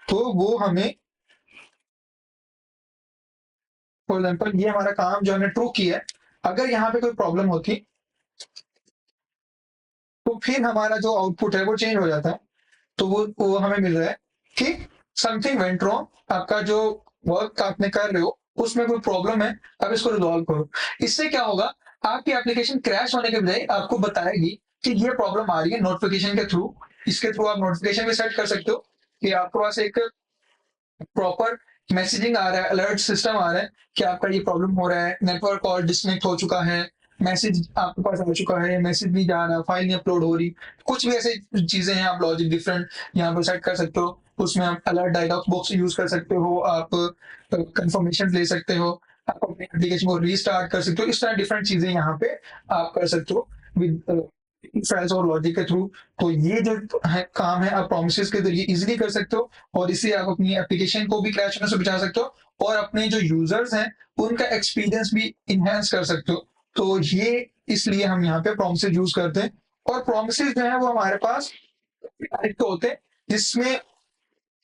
तो वो हमें, फॉर एग्जाम्पल ये हमारा काम जो हमने ट्रू किया है, अगर यहाँ पे कोई प्रॉब्लम होती तो फिर हमारा जो आउटपुट है वो चेंज हो जाता है। तो वो हमें मिल रहा है कि समथिंग वेंट रॉन्ग, आपका जो वर्क आपने कर रहे हो उसमें कोई प्रॉब्लम है, अब इसको रिजॉल्व करो। इससे क्या होगा, आपकी एप्लीकेशन क्रैश होने के बजाय आपको बताएगी कि ये प्रॉब्लम आ रही है नोटिफिकेशन के थ्रू। इसके थ्रू आप नोटिफिकेशन भी सेट कर सकते हो कि आपके पास एक प्रॉपर मैसेजिंग आ रहा है, अलर्ट सिस्टम आ रहा है कि आपका ये प्रॉब्लम हो रहा है, नेटवर्क और डिस्कनेक्ट हो चुका है, मैसेज आपके पास आ चुका है, मैसेज नहीं जा रहा, फाइल नहीं अपलोड हो रही। कुछ भी ऐसे चीजें हैं, आप लॉजिक डिफरेंट यहाँ पर सेट कर सकते हो। उसमें आप अलर्ट डायलॉग बॉक्स यूज कर सकते हो, आप कंफर्मेशन ले सकते हो, आप अपनी एप्लीकेशन को रीस्टार्ट कर सकते हो। इस तरह डिफरेंट चीजें यहाँ पे आप कर सकते हो विद फाइल्स और लॉजिक के थ्रू। तो ये जो है काम है, आप प्रोमिसेस के जरिए इजीली कर सकते हो और इससे आप अपनी एप्लीकेशन को भी क्रैश होने से बचा सकते हो और अपने जो यूजर्स हैं उनका एक्सपीरियंस भी इनहेंस कर सकते हो। तो ये इसलिए हम यहाँ पे प्रोमिसेस यूज करते हैं। और प्रोमिसेस जो है वो हमारे पास डायरेक्ट होते हैं, जिसमें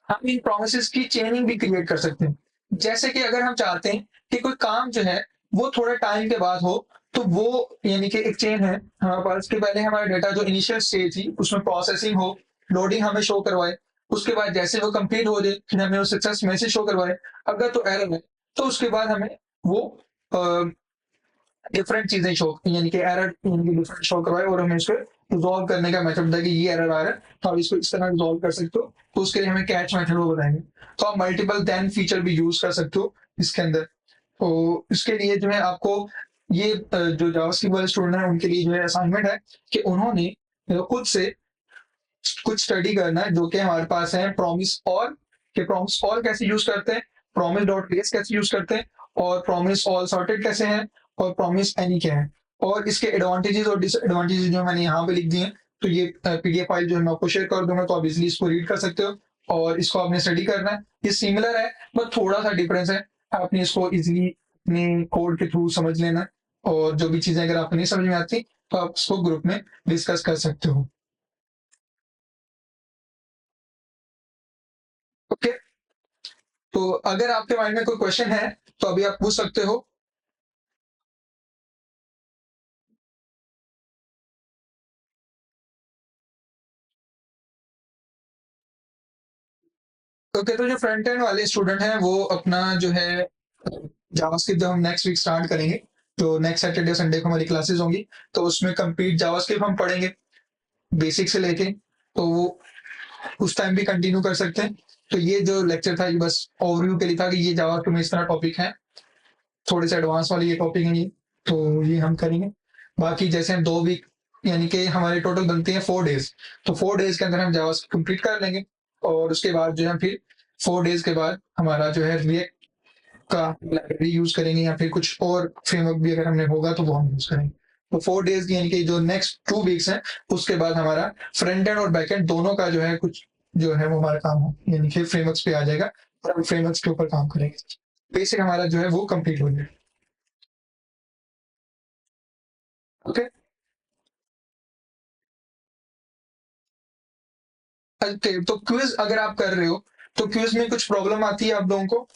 हम इन प्रोमिसेस की चेनिंग भी क्रिएट कर सकते हैं। जैसे कि अगर हम चाहते हैं कि कोई काम जो है वो थोड़े टाइम के बाद हो, तो वो यानी कि एक चेन है हमारे पास कि पहले हमारा डेटा जो इनिशियल स्टेज थी उसमें प्रोसेसिंग हो, लोडिंग हमें शो करवाए, उसके बाद जैसे वो कंप्लीट हो जाए फिर हमें वो सक्सेस मैसेज शो करवाए। अगर तो एरर है तो उसके बाद हमें वो डिफरेंट चीजें शो, यानी कि एरर यानी कि डिफरेंट शो करवाए और हमें इसको रिजॉल्व करने का मेथड बताए कि ये एरर आ रहा है, तो आप इसको इस तरह रिजॉल्व कर सकते हो। तो उसके लिए हमें कैच मेथड वो बताएंगे। तो आप मल्टीपल देन फीचर भी यूज कर सकते हो इसके अंदर। तो इसके लिए जो है आपको ये जो जावास्क्रिप्ट वाले स्टूडेंट है उनके लिए जो है असाइनमेंट है कि उन्होंने खुद से कुछ स्टडी करना है, जो कि हमारे पास है प्रॉमिस ऑल, कि प्रॉमिस ऑल कैसे यूज करते हैं, प्रॉमिस डॉट बेस कैसे यूज करते हैं, और प्रॉमिस ऑल सॉर्टेड कैसे है, और प्रॉमिस एनी क्या है, और इसके एडवांटेजेस और डिसएडवांटेजेस जो मैंने यहाँ पे लिख दिए हैं। तो ये पीडीएफ फाइल जो है मैं आपको शेयर कर दूंगा, तो आप इजिली इसको रीड कर सकते हो और इसको आपने स्टडी करना है। ये सिमिलर है बट थोड़ा सा डिफरेंस है, आपने इसको इजिली अपने कोड के थ्रू समझ लेना है। और जो भी चीजें अगर आपको नहीं समझ में आती तो आप इसको ग्रुप में डिस्कस कर सकते हो। ओके, तो अगर आपके माइंड में कोई क्वेश्चन है तो अभी आप पूछ सकते हो। ओके, तो जो फ्रंट एंड वाले स्टूडेंट हैं वो अपना जो है जावास्क्रिप्ट जब हम नेक्स्ट वीक स्टार्ट करेंगे, तो नेक्स्ट सैटरडे संडे को हमारी क्लासेस होंगी, तो उसमें कंप्लीट जावास्क्रिप्ट हम पढ़ेंगे बेसिक से लेके। तो वो उस टाइम भी कंटिन्यू कर सकते हैं। तो ये जो लेक्चर था ये बस ओवरव्यू के लिए था कि ये जावास्क्रिप्ट में इस तरह टॉपिक है, थोड़े से एडवांस वाले ये टॉपिक है ये, तो ये हम करेंगे। बाकी जैसे हम 2 वीक, यानी कि हमारे टोटल बनते हैं 4 डेज, तो 4 डेज के अंदर हम जावास्क्रिप्ट कंप्लीट कर लेंगे। और उसके बाद जो है फिर 4 डेज के बाद हमारा जो है रिएक्ट का लाइब्रेरी यूज करेंगे, या फिर कुछ और फ्रेमवर्क भी अगर हमने होगा तो वो हम यूज करेंगे। तो 4 डेज यानी कि जो नेक्स्ट 2 वीक्स हैं, उसके बाद हमारा फ्रंट एंड और बैक एंड दोनों का जो है कुछ जो है वो हमारा काम हो, यानी कि फ्रेमवर्क्स पे आ जाएगा और हम फ्रेमवर्क्स के ऊपर काम करेंगे। बेसिक हमारा जो है वो कंप्लीट हो जाएगा। ओके, ओके, तो क्विज अगर आप कर रहे हो तो क्विज में कुछ प्रॉब्लम आती है आप लोगों को?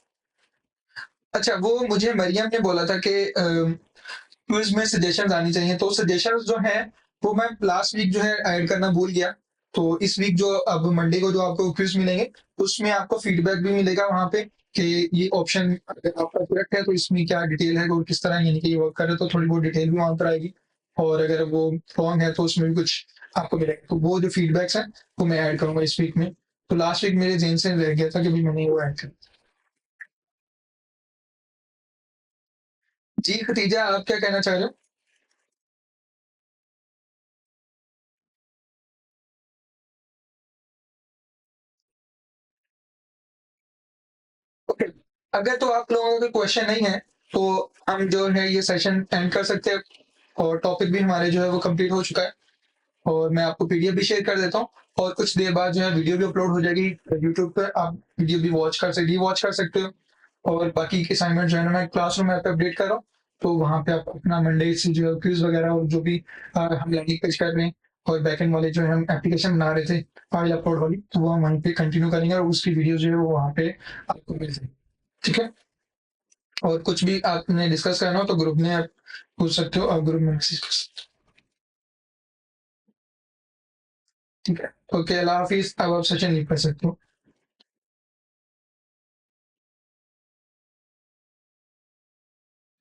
अच्छा, वो मुझे मरियम ने बोला था कि क्विज में सजेशंस आनी चाहिए, तो सजेशंस जो है वो मैं लास्ट वीक जो है ऐड करना भूल गया। तो इस वीक जो अब मंडे को जो आपको क्विज मिलेंगे उसमें आपको फीडबैक भी मिलेगा वहां पे, कि ये ऑप्शन अगर आपका करेक्ट है तो इसमें क्या डिटेल है और किस तरह यानी कि ये वर्क करे, तो थोड़ी बहुत डिटेल भी वहाँ पर आएगी। और अगर वो रॉन्ग है तो उसमें भी कुछ आपको मिलेगा। तो वो जो फीडबैक्स हैं वो मैं ऐड करूँगा इस वीक में। तो लास्ट वीक मेरे ज़हन से रह गया था कि अभी मैंने वो ऐड किया। जी, खतीजा आप क्या कहना चाह रहे हो? ओके, अगर तो आप लोगों के क्वेश्चन नहीं है, तो हम जो है ये सेशन एंड कर सकते हैं और टॉपिक भी हमारे जो है वो कंप्लीट हो चुका है। और मैं आपको पीडीएफ भी शेयर कर देता हूँ और कुछ देर बाद जो है वीडियो भी अपलोड हो जाएगी यूट्यूब पर, आप वीडियो भी वॉच कर सकते हो। और बाकी के असाइनमेंट जो है ना मैं क्लासरूम ऐप पे अपडेट कर रहा हूँ, तो वहाँ पे आप अपना मंडे से जो है क्विज वगैरह और जो भी हम लैंडिंग पेज कर रहे हैं और बैकएंड वाले जो है हम एप्लीकेशन बना रहे थे फाइल अपलोड वाली, तो वो हम वहीं पे कंटिन्यू करेंगे और उसकी वीडियो जो है वो वहाँ पे आपको मिल जाएगी। ठीक है, और कुछ भी आपने डिस्कस करना हो तो ग्रुप में आप पूछ सकते हो और ग्रुप में मैसेज कर सकते हो। ठीक है, ओके, अल्लाह हाफिज। अब आप सेशन लीव कर सकते हो।